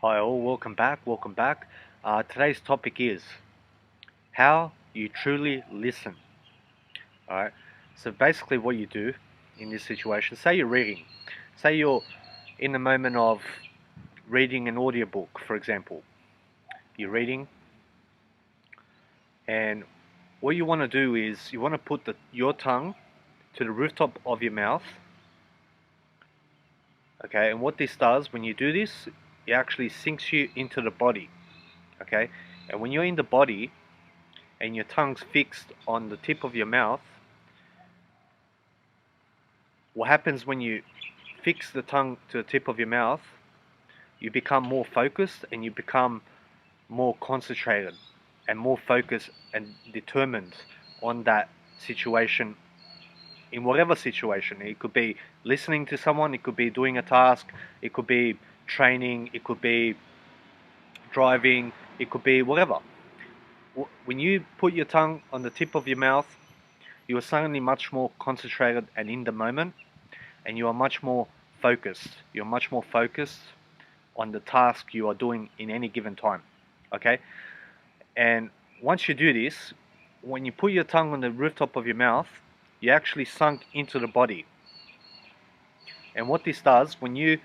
Hi all, welcome back. Today's topic is how you truly listen. Alright, so basically what you do in this situation, say you're reading, say you're in the moment of reading an audiobook, for example. You're reading, and what you want to do is you want to put your tongue to the rooftop of your mouth. Okay, and what this does, when you do this, it actually sinks you into the body. Okay, and when you're in the body, and your tongue's fixed on the tip of your mouth, what happens when you fix the tongue to the tip of your mouth, you become more focused and you become more concentrated and more focused and determined on that situation, in whatever situation. It could be listening to someone, it could be doing a task, it could be training, it could be driving, it could be whatever. When you put your tongue on the tip of your mouth, you are suddenly much more concentrated and in the moment, and you are much more focused. You're much more focused on the task you are doing in any given time. Okay? And once you do this, when you put your tongue on the rooftop of your mouth, you actually sunk into the body. And what this does, when you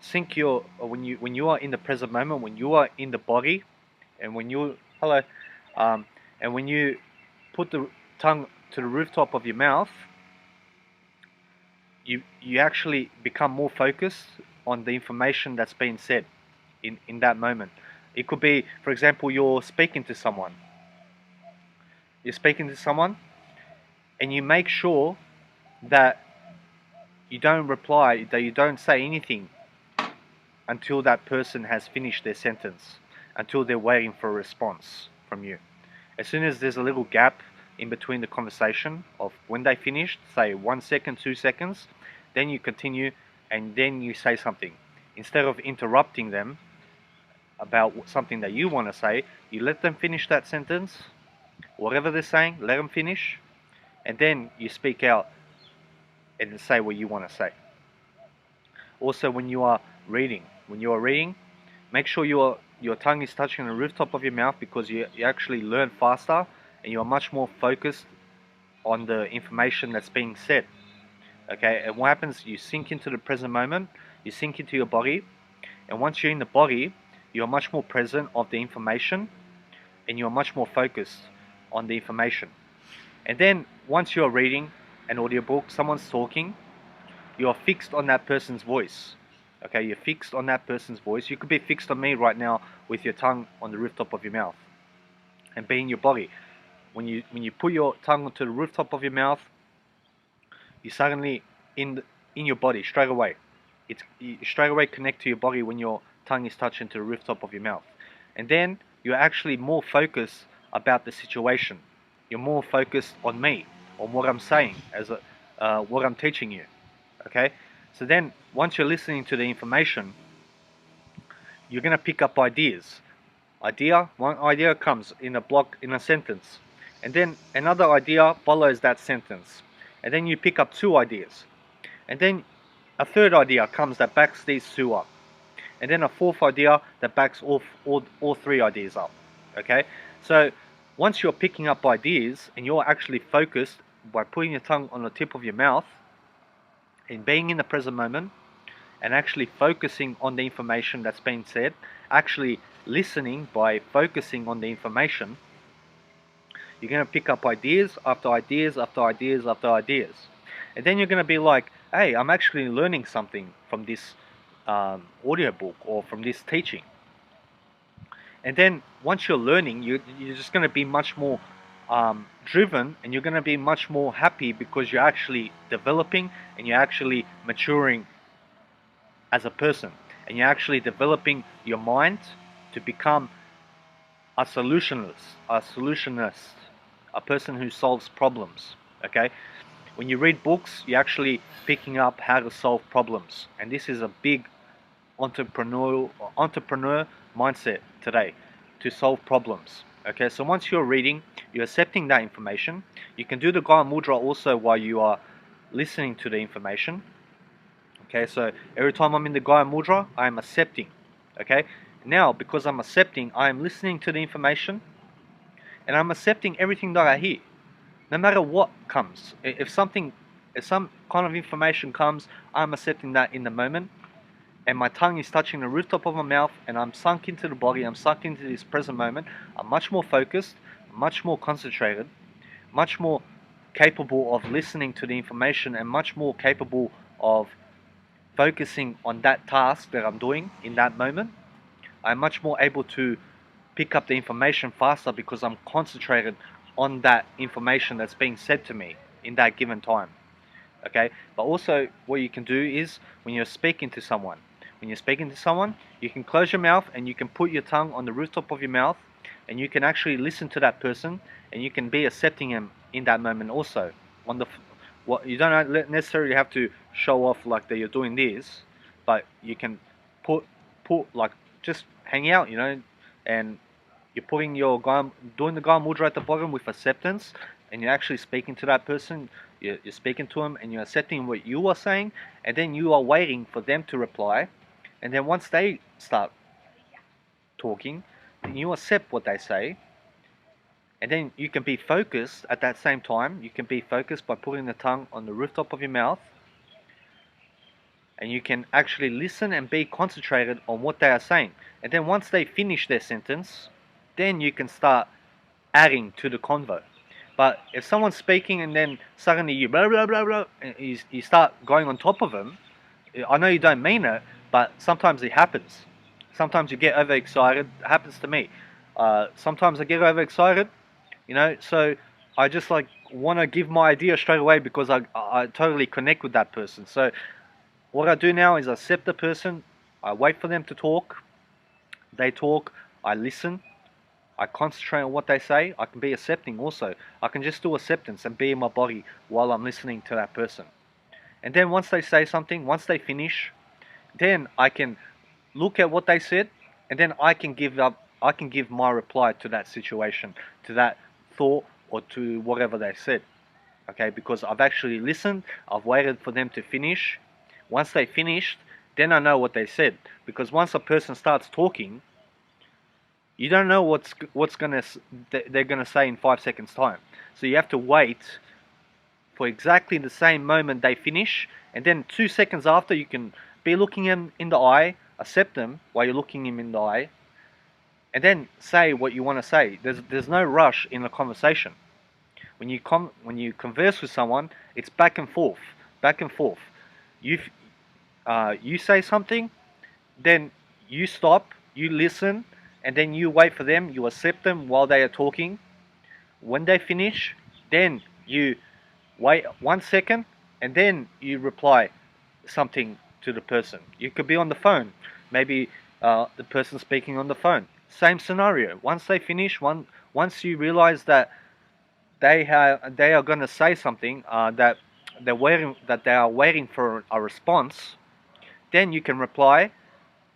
sink when you are in the present moment, when you are in the body, and when you hello, and when you put the tongue to the rooftop of your mouth, you actually become more focused on the information that's being said in that moment. It could be, for example, you're speaking to someone. You're speaking to someone, and you make sure that you don't reply, that you don't say anything until that person has finished their sentence, until they're waiting for a response from you. As soon as there's a little gap in between the conversation of when they finished, say 1 second, 2 seconds, then you continue and then you say something. Instead of interrupting them about something that you want to say, you let them finish that sentence, whatever they're saying, let them finish, and then you speak out and say what you want to say. Also, when you are reading, make sure your tongue is touching the rooftop of your mouth, because you actually learn faster and you are much more focused on the information that's being said. Okay, and what happens, you sink into the present moment, you sink into your body, and once you're in the body, you're much more present of the information and you're much more focused on the information. And then once you're reading an audiobook, someone's talking, you're fixed on that person's voice. Okay, you're fixed on that person's voice. You could be fixed on me right now with your tongue on the rooftop of your mouth and be in your body. When you put your tongue onto the rooftop of your mouth, you suddenly in your body straight away. You straight away connect to your body when your tongue is touching to the rooftop of your mouth, and then you're actually more focused about the situation. You're more focused on me, on what I'm saying, what I'm teaching you. Okay, so then once you're listening to the information, you're gonna pick up ideas. One idea comes in a block, in a sentence, and then another idea follows that sentence, and then you pick up two ideas, and then a third idea comes that backs these two up, and then a fourth idea that backs all three ideas up. Okay, so once you're picking up ideas and you're actually focused by putting your tongue on the tip of your mouth and being in the present moment and actually focusing on the information that's being said, actually listening by focusing on the information, you're going to pick up ideas after ideas after ideas after ideas. And then you're going to be like, hey, I'm actually learning something from this audiobook or from this teaching. And then once you're learning, you're just going to be much more driven, and you're going to be much more happy because you're actually developing and you're actually maturing as a person, and you're actually developing your mind to become a solutionist, a person who solves problems. Okay, when you read books, you're actually picking up how to solve problems, and this is a big entrepreneur mindset today, to solve problems. Okay, so once you're reading, you're accepting that information. You can do the Gaya Mudra also while you are listening to the information. Okay, so every time I'm in the Gaya Mudra, I am accepting. Okay, Now, because I'm accepting, I am listening to the information, and I'm accepting everything that I hear, no matter what comes. If some kind of information comes, I'm accepting that in the moment, and my tongue is touching the rooftop of my mouth, and I'm sunk into the body, I'm sunk into this present moment. I'm much more focused, much more concentrated, much more capable of listening to the information, and much more capable of focusing on that task that I'm doing in that moment. I'm much more able to pick up the information faster because I'm concentrated on that information that's being said to me in that given time. Okay, but also what you can do is when you're speaking to someone, you can close your mouth and you can put your tongue on the rooftop of your mouth, and you can actually listen to that person, and you can be accepting him in that moment also. On the what you don't necessarily have to show off like that you're doing this, but you can put like just hang out, and you're putting your doing the Gaya Mudra at the bottom with acceptance, and you're actually speaking to that person. You're speaking to them, and you're accepting what you are saying, and then you are waiting for them to reply, and then once they start talking, then you accept what they say, and then you can be focused at that same time. You can be focused by putting the tongue on the rooftop of your mouth, and you can actually listen and be concentrated on what they are saying. And then once they finish their sentence, then you can start adding to the convo. But if someone's speaking and then suddenly you blah blah blah blah, and you start going on top of them, I know you don't mean it, but sometimes it happens. Sometimes you get overexcited. It happens to me. Sometimes I get overexcited, so I just like want to give my idea straight away because I totally connect with that person. So what I do now is I accept the person, I wait for them to talk, they talk, I listen, I concentrate on what they say. I can be accepting also. I can just do acceptance and be in my body while I'm listening to that person. And then once they say something, once they finish, then I can look at what they said, and then I can give my reply to that situation, to that thought, or to whatever they said. Okay, because I've actually listened, I've waited for them to finish. Once they finished, then I know what they said. Because once a person starts talking, you don't know they're gonna say in 5 seconds time. So you have to wait for exactly the same moment they finish, and then 2 seconds after you can be looking them in the eye, accept them while you're looking them in the eye, and then say what you want to say. There's no rush in the conversation. When you converse with someone, it's back and forth, back and forth. You say something, then you stop, you listen, and then you wait for them. You accept them while they are talking. When they finish, then you wait 1 second, and then you reply something to the person. You could be on the phone, maybe the person speaking on the phone. Same scenario. Once they finish, once you realize that they are going to say something that they are waiting for a response, then you can reply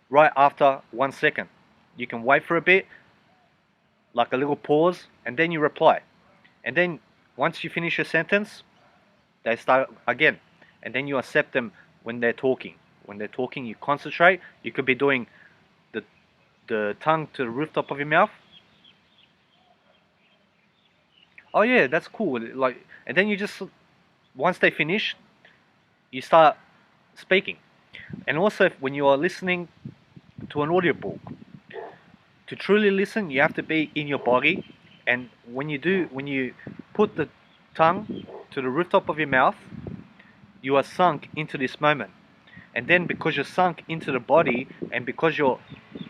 right after 1 second. You can wait for a bit, like a little pause, and then you reply. And then once you finish your sentence, they start again, and then you accept them when they're talking. When they're talking, you concentrate. You could be doing the tongue to the rooftop of your mouth. Oh yeah, that's cool. Like, and then you just once they finish, you start speaking. And also, when you are listening to an audiobook, to truly listen, you have to be in your body. And when you put the tongue to the rooftop of your mouth, you are sunk into this moment. And then because you're sunk into the body, and because your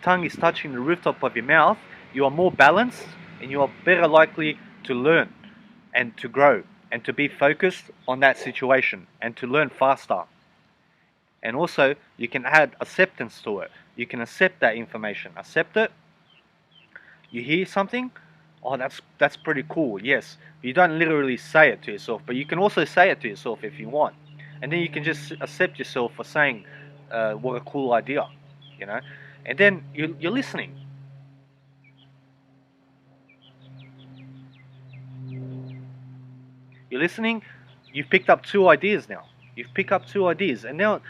tongue is touching the rooftop of your mouth, you are more balanced, and you are better likely to learn and to grow and to be focused on that situation and to learn faster. And also, you can add acceptance to it. You can accept that information. Accept it. You hear something, oh, that's pretty cool. Yes, you don't literally say it to yourself, but you can also say it to yourself if you want, and then you can just accept yourself for saying, "What a cool idea," you know. And then you're listening. You're listening. You've picked up 2 ideas now. You've picked up 2 ideas, and now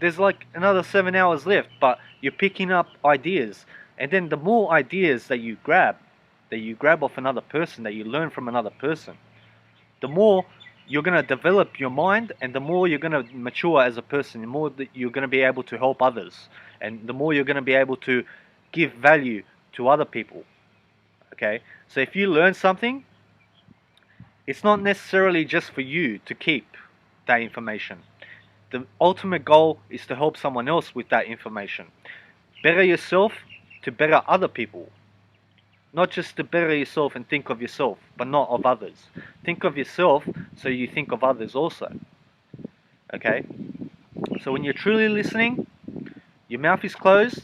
there's like another 7 hours left, but you're picking up ideas. And then the more ideas that you grab off another person, that you learn from another person, the more you're going to develop your mind, and the more you're going to mature as a person, the more that you're going to be able to help others, and the more you're going to be able to give value to other people. Okay, so if you learn something, it's not necessarily just for you to keep that information. The ultimate goal is to help someone else with that information. Better yourself to better other people. Not just to better yourself and think of yourself, but not of others. Think of yourself so you think of others also. Okay? So when you're truly listening, your mouth is closed,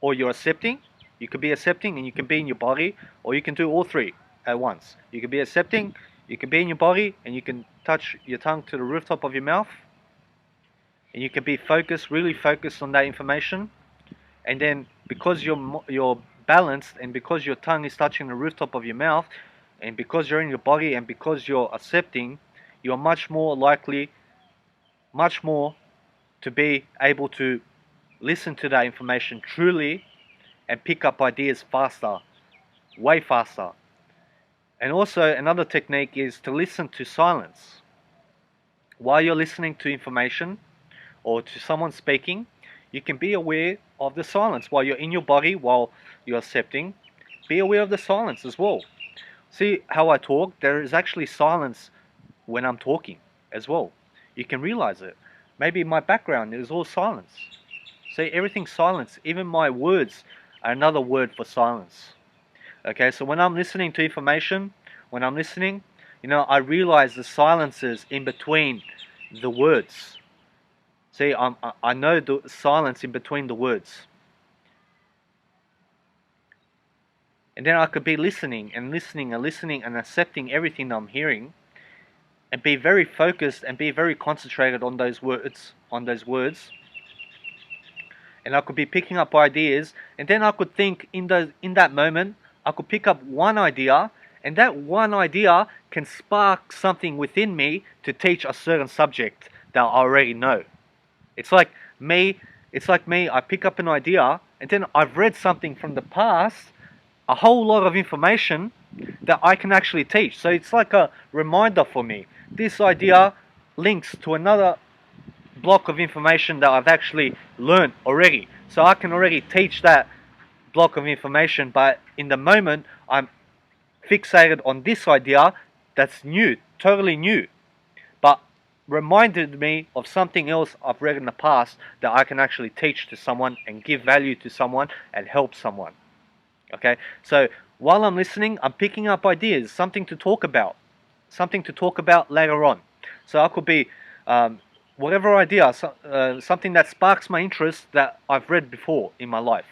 or you're accepting. You could be accepting and you can be in your body, or you can do all three at once. You can be accepting, you can be in your body, and you can touch your tongue to the rooftop of your mouth, and you can be focused, really focused on that information. And then because you're balanced, and because your tongue is touching the rooftop of your mouth, and because you're in your body, and because you're accepting, you're much more likely, much more, to be able to listen to that information truly and pick up ideas faster, way faster. And also another technique is to listen to silence. While you're listening to information or to someone speaking, you can be aware of the silence while you're in your body, while you're accepting. Be aware of the silence as well. See how I talk? There is actually silence when I'm talking as well. You can realize it. Maybe my background is all silence. See, everything's silence. Even my words are another word for silence. Okay, so when I'm listening to information, when I'm listening, I realize the silences in between the words. See, I know the silence in between the words. And then I could be listening and listening and listening and accepting everything I'm hearing, and be very focused and be very concentrated on those words, And I could be picking up ideas, and then I could think in that moment, I could pick up one idea, and that one idea can spark something within me to teach a certain subject that I already know. It's like me, I pick up an idea, and then I've read something from the past, a whole lot of information that I can actually teach. So it's like a reminder for me. This idea links to another block of information that I've actually learned already. So I can already teach that block of information, but in the moment I'm fixated on this idea that's new, totally new, but reminded me of something else I've read in the past that I can actually teach to someone and give value to someone and help someone. Okay, so while I'm listening, I'm picking up ideas, something to talk about later on. So I could be whatever idea, something that sparks my interest that I've read before in my life.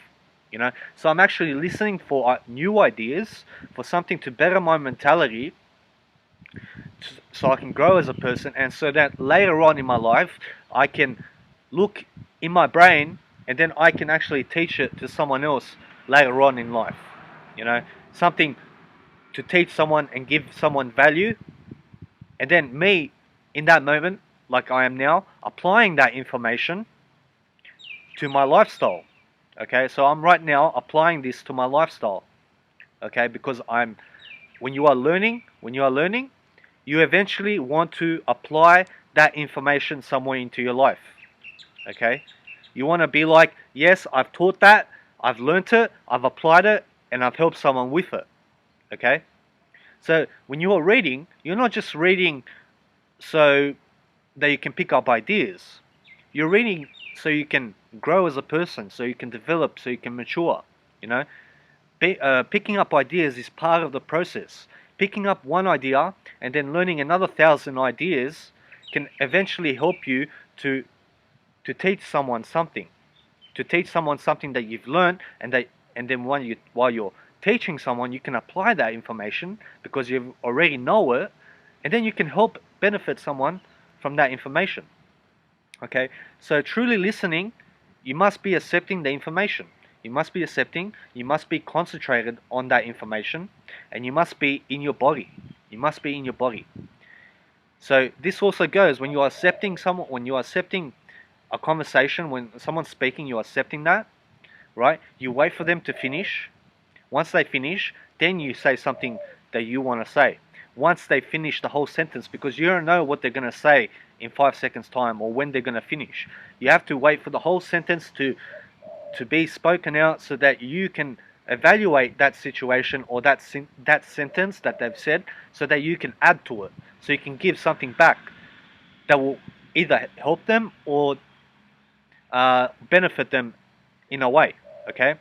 So I'm actually listening for new ideas, for something to better my mentality, so I can grow as a person, and so that later on in my life I can look in my brain, and then I can actually teach it to someone else later on in life. Something to teach someone and give someone value, and then me in that moment, like I am now, applying that information to my lifestyle. Okay, so I'm right now applying this to my lifestyle. Okay, because when you are learning, you eventually want to apply that information somewhere into your life. Okay, you want to be like, yes, I've taught that, I've learnt it, I've applied it, and I've helped someone with it. Okay, so when you are reading, you're not just reading so that you can pick up ideas. You're reading so you can grow as a person, so you can develop, so you can mature. Picking up ideas is part of the process. Picking up one idea and then learning another 1,000 ideas can eventually help you to teach someone something. To teach someone something that you've learned, and then while you're teaching someone, you can apply that information because you already know it, and then you can help benefit someone from that information. Okay, so truly listening, you must be accepting the information. You must be accepting, you must be concentrated on that information, and you must be in your body. You must be in your body. So this also goes when you are accepting someone, when you are accepting a conversation, when someone's speaking, you're accepting that. right? You wait for them to finish. Once they finish, then you say something that you want to say. Once they finish the whole sentence, because you don't know what they're going to say in 5 seconds time or when they're going to finish. You have to wait for the whole sentence to be spoken out so that you can evaluate that situation or that sentence that they've said, so that you can add to it, so you can give something back that will either help them or benefit them in a way. Okay,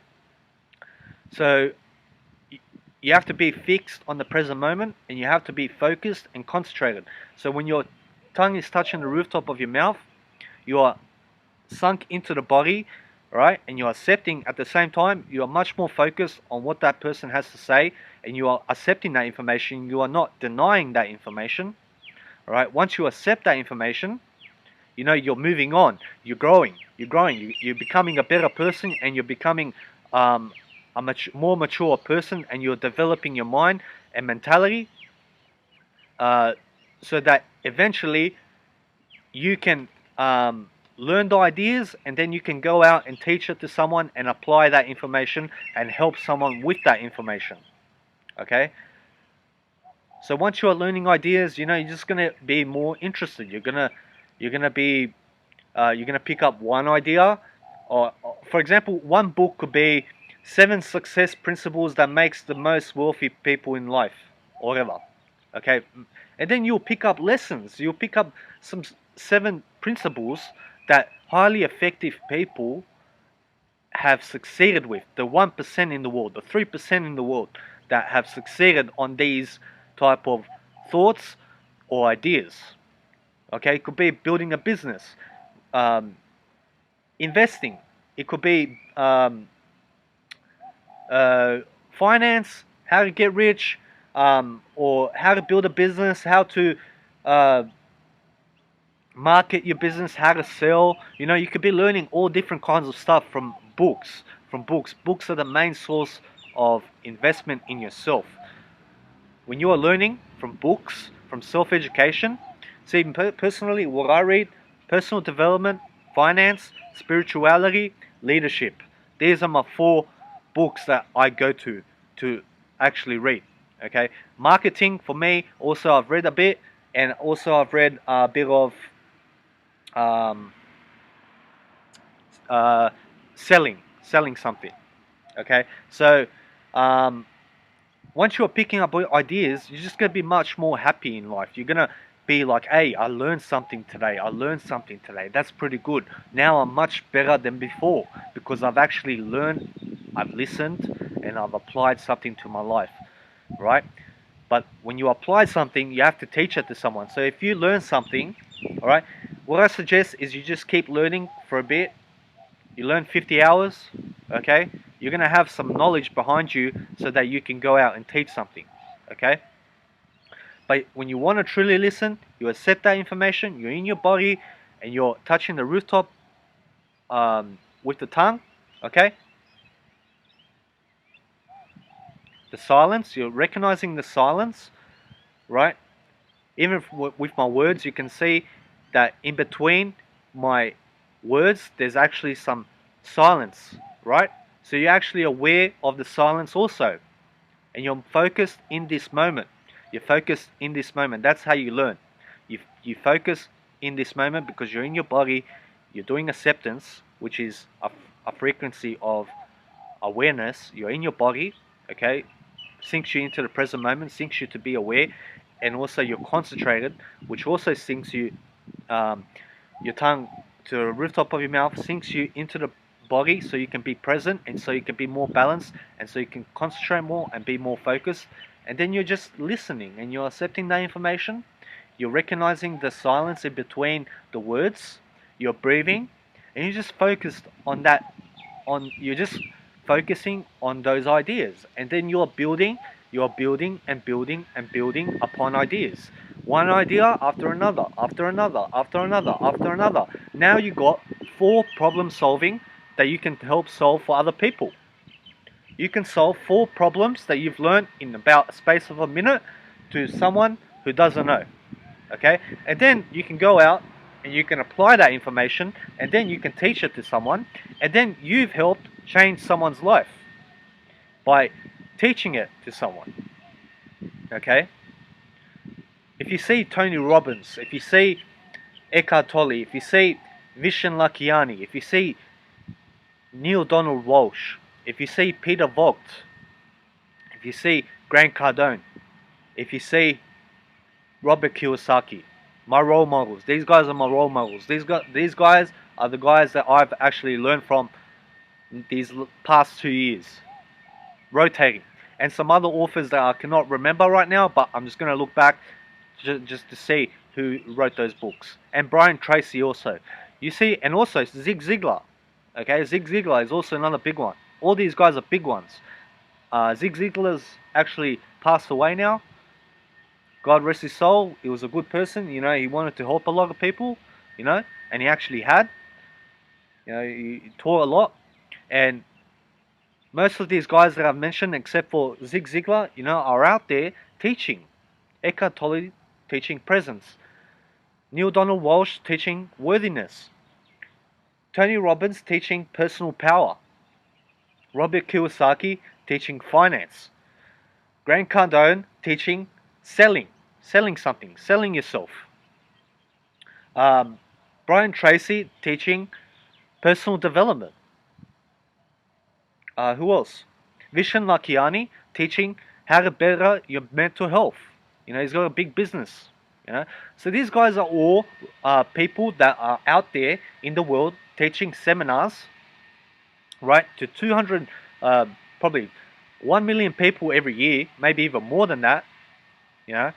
so you have to be fixed on the present moment, and you have to be focused and concentrated. So when your tongue is touching the rooftop of your mouth, you are sunk into the body, right? And you're accepting at the same time. You are much more focused on what that person has to say, and you are accepting that information. You are not denying that information, right? Once you accept that information, you know you're moving on. You're growing. You're becoming a better person, and you're becoming a more mature person, and you're developing your mind and mentality, so that eventually you can learn the ideas, and then you can go out and teach it to someone and apply that information and help someone with that information. Okay, so once you're learning ideas, you know, you're just gonna be more interested. You're gonna pick up one idea, or for example, one book could be 7 success principles that makes the most wealthy people in life, or whatever. Okay, and then you'll pick up lessons. You'll pick up some 7 principles that highly effective people have succeeded with. The 1% in the world, the 3% in the world that have succeeded on these type of thoughts or ideas. Okay, it could be building a business, investing. It could be finance, how to get rich, or how to build a business, how to market your business, how to sell. You know, you could be learning all different kinds of stuff from books. Books are the main source of investment in yourself. When you are learning from books, from self-education, see, personally, what I read: personal development, finance, spirituality, leadership. These are my 4 books that I go to actually read. Okay, marketing for me, also I've read a bit, and also I've read a bit of um, selling something. Okay, so once you're picking up ideas, you're just gonna be much more happy in life. You're gonna be like, hey, I learned something today. That's pretty good. Now I'm much better than before because I've actually learned, I've listened, and I've applied something to my life, right? But when you apply something, you have to teach it to someone. So if you learn something, all right, what I suggest is you just keep learning for a bit. You learn 50 hours, okay? You're going to have some knowledge behind you so that you can go out and teach something, okay? But when you want to truly listen, you accept that information, you're in your body, and you're touching the rooftop with the tongue, okay? The silence, you're recognizing the silence, right? Even with my words, you can see that in between my words, there's actually some silence, right? So you're actually aware of the silence also, and you're focused in this moment. You're focused in this moment. That's how you learn. You focus in this moment because you're in your body. You're doing acceptance, which is a frequency of awareness. You're in your body, okay? Sinks you into the present moment, sinks you to be aware, and also you're concentrated, which also sinks you, your tongue to the rooftop of your mouth, sinks you into the body so you can be present, and so you can be more balanced, and so you can concentrate more and be more focused. And then you're just listening and you're accepting that information. You're recognizing the silence in between the words. You're breathing, and you're just focused on that. You're just focusing on those ideas, and then you're building and building and building upon ideas. One idea after another, after another, after another, after another. Now you got 4 problem solving that you can help solve for other people. You can solve 4 problems that you've learned in about a space of a minute to someone who doesn't know. Okay? And then you can go out and you can apply that information, and then you can teach it to someone, and then you've helped change someone's life by teaching it to someone. Okay? If you see Tony Robbins, if you see Eckhart Tolle, if you see Vishen Lakhiani, if you see Neil Donald Walsh, if you see Peter Vogt, if you see Grant Cardone, if you see Robert Kiyosaki, my role models. These guys are my role models. These guys are the guys that I've actually learned from these past 2 years, rotating. And some other authors that I cannot remember right now, but I'm just going to look back just to see who wrote those books. And Brian Tracy also. You see, and also Zig Ziglar. Okay, Zig Ziglar is also another big one. All these guys are big ones. Zig Ziglar's actually passed away now. God rest his soul. He was a good person. You know, he wanted to help a lot of people. You know, and he actually had. You know, he taught a lot. And most of these guys that I've mentioned, except for Zig Ziglar, you know, are out there teaching. Eckhart Tolle teaching presence. Neil Donald Walsh teaching worthiness. Tony Robbins teaching personal power. Robert Kiyosaki teaching finance. Grant Cardone teaching selling something, selling yourself. Brian Tracy teaching personal development. Who else? Vishen Lakhiani teaching how to better your mental health. You know, he's got a big business. You know, so these guys are all people that are out there in the world teaching seminars, right, to 200, probably 1 million people every year, maybe even more than that. You know,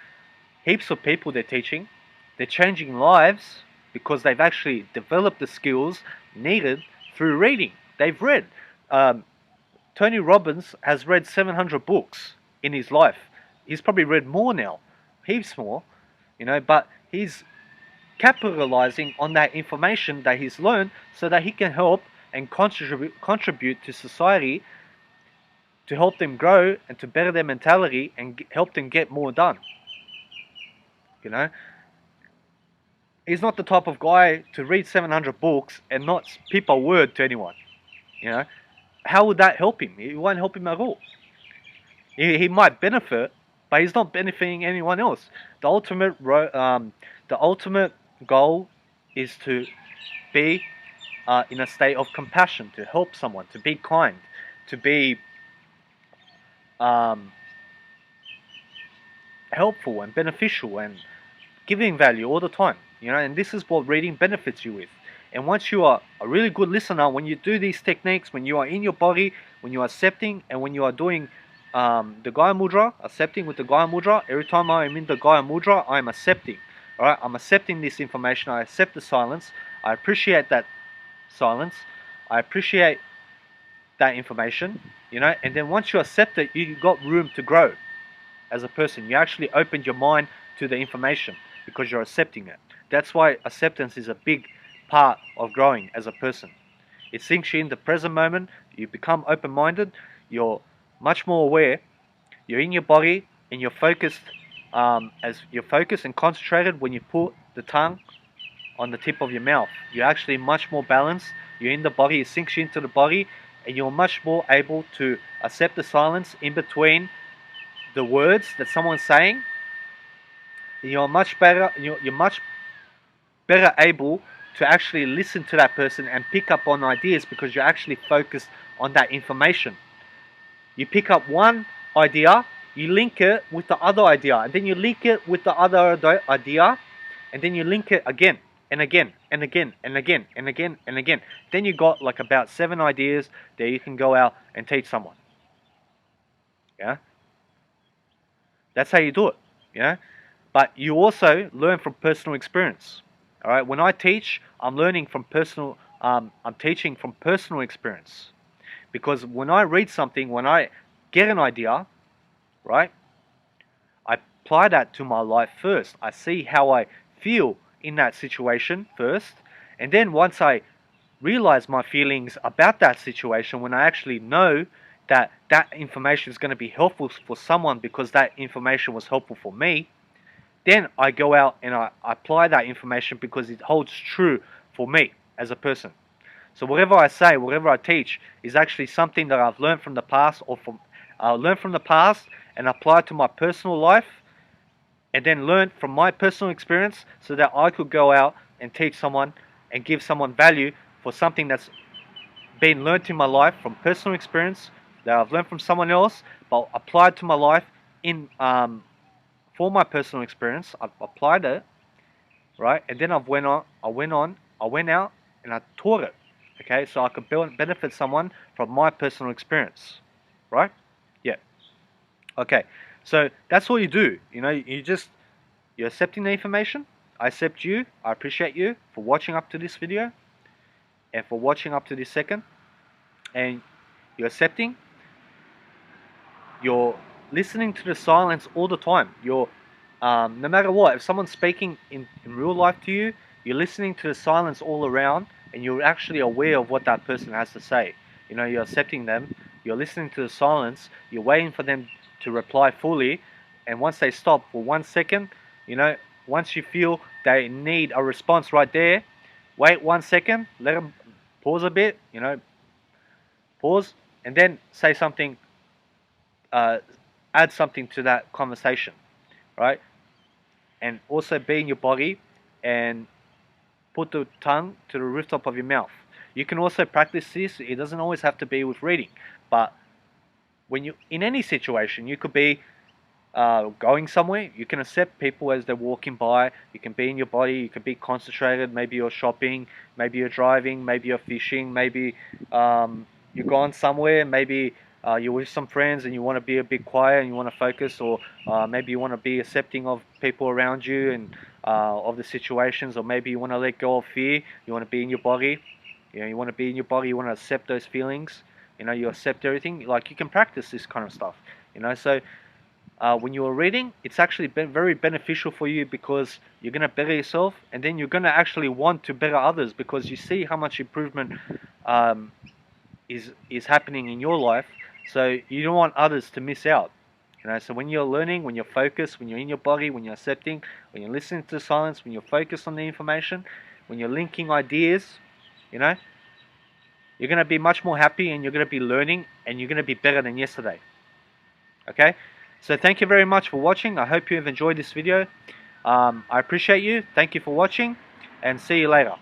heaps of people they're teaching. They're changing lives because they've actually developed the skills needed through reading. They've read. Tony Robbins has read 700 books in his life. He's probably read more now, heaps more, you know, but he's capitalizing on that information that he's learned so that he can help and contribute to society to help them grow and to better their mentality and help them get more done. You know, he's not the type of guy to read 700 books and not speak a word to anyone. You know, how would that help him? It won't help him at all. He might benefit, but he's not benefiting anyone else. The ultimate goal is to be in a state of compassion, to help someone, to be kind, to be helpful and beneficial and giving value all the time. You know, and this is what reading benefits you with. And once you are a really good listener, when you do these techniques, when you are in your body, when you are accepting, and when you are doing the Gaya Mudra, accepting with the Gaya Mudra, every time I am in the Gaya Mudra, I am accepting. Alright, I'm accepting this information, I accept the silence, I appreciate that silence, I appreciate that information, you know, and then once you accept it, you got room to grow as a person. You actually opened your mind to the information because you're accepting it. That's why acceptance is a big part of growing as a person. It sinks you in the present moment, you become open-minded, you're much more aware, you're in your body, and you're focused, as you're focused and concentrated when you put the tongue on the tip of your mouth. You're actually much more balanced, you're in the body, it sinks you into the body, and you're much more able to accept the silence in between the words that someone's saying. You're much better able to actually listen to that person and pick up on ideas because you're actually focused on that information. You pick up one idea, you link it with the other idea, and then you link it with the other idea, and then you link it again and again and again and again and again and again. Then you got like about 7 ideas that you can go out and teach someone. Yeah, that's how you do it. Yeah, but you also learn from personal experience. All right, when I teach, I'm learning from personal. I'm teaching from personal experience, because when I read something, when I get an idea, right, I apply that to my life first. I see how I feel in that situation first, and then once I realize my feelings about that situation, when I actually know that that information is going to be helpful for someone because that information was helpful for me, then I go out and I apply that information because it holds true for me as a person. So whatever I say, whatever I teach is actually something that I've learned from the past, or learned from the past and apply to my personal life, and then learn from my personal experience so that I could go out and teach someone and give someone value for something that's been learned in my life from personal experience that I've learned from someone else, but applied to my life in for my personal experience. I've applied it, right, and then I went out and I taught it. Okay, so I could benefit someone from my personal experience, right? Yeah. Okay. So that's all you do. You know, you're accepting the information. I accept you. I appreciate you for watching up to this video and for watching up to this second. And you're accepting. You're listening to the silence all the time. You're no matter what, if someone's speaking in real life to you, you're listening to the silence all around, and you're actually aware of what that person has to say. You know, you're accepting them. You're listening to the silence. You're waiting for them to reply fully, and once they stop for 1 second, you know, once you feel they need a response right there, wait 1 second, let them pause a bit. You know, pause, and then say something. Add something to that conversation, right? And also be in your body and put the tongue to the rooftop of your mouth. You can also practice this. It doesn't always have to be with reading, but when you in any situation, you could be going somewhere. You can accept people as they're walking by. You can be in your body. You can be concentrated. Maybe you're shopping. Maybe you're driving. Maybe you're fishing. Maybe you're going somewhere. Maybe you're with some friends and you want to be a bit quiet and you want to focus, or maybe you want to be accepting of people around you and of the situations, or maybe you want to let go of fear. You want to be in your body. You know, you want to be in your body. You want to accept those feelings. You know, you accept everything. Like, you can practice this kind of stuff. You know, so. When you're reading, it's actually been very beneficial for you, because you're going to better yourself, and then you're going to actually want to better others, because you see how much improvement is happening in your life. So you don't want others to miss out. You know, so when you're learning, when you're focused, when you're in your body, when you're accepting, when you're listening to the silence, when you're focused on the information, when you're linking ideas, you know, you're going to be much more happy, and you're going to be learning, and you're going to be better than yesterday. Okay? So thank you very much for watching. I hope you have enjoyed this video. I appreciate you. Thank you for watching, and see you later.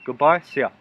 Goodbye. See ya.